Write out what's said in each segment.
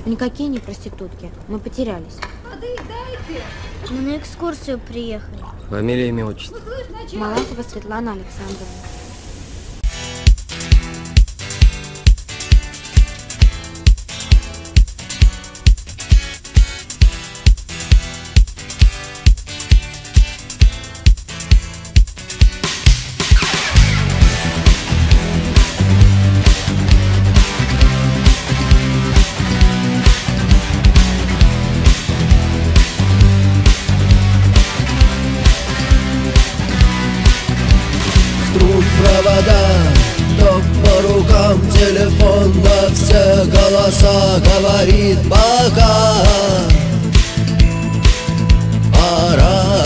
Никакие не проститутки. Мы потерялись. Мы на экскурсию приехали. Фамилия, имя, отчество. Малахова Светлана Александровна. Провода, ток по рукам, телефон на все голоса говорит пока. Пора.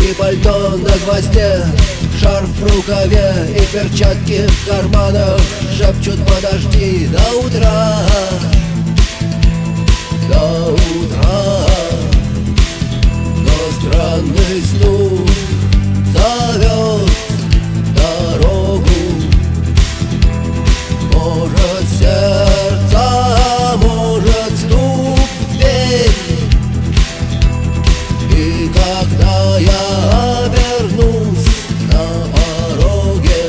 И пальто на гвозде, шарф в рукаве и перчатки в карманах шепчут: подожди до утра. До утра. Но странный стук зовет дорогу. Может, сердце, может, стук в дверь. И когда я обернусь на пороге,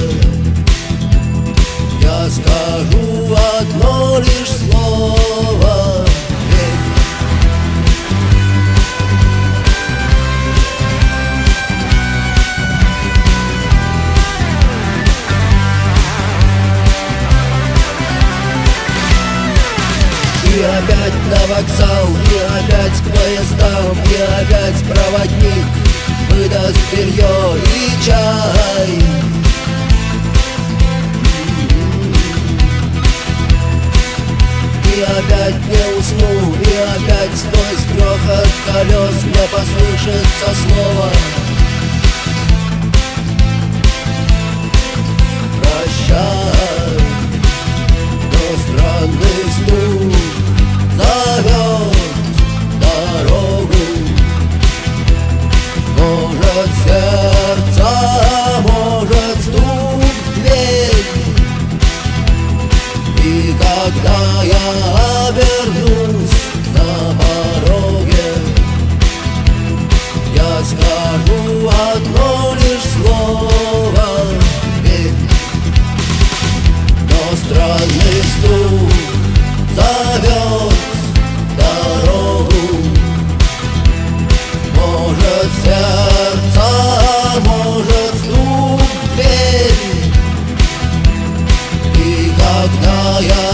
я скажу одно лишь слово: и опять на вокзал, и опять к поездам, и опять проводник выдаст белье и чай. И опять не усну, и опять сквозь грохот колес мне послышится слово: прощай. Но странный стук зовет дорогу. Может, сердце, может, стук в дверь. И когда я обернусь на пороге, я скажу одно лишь слово: верь. Но странный стук зовет дорогу. Может, сердце, может, стук в дверь. И когда я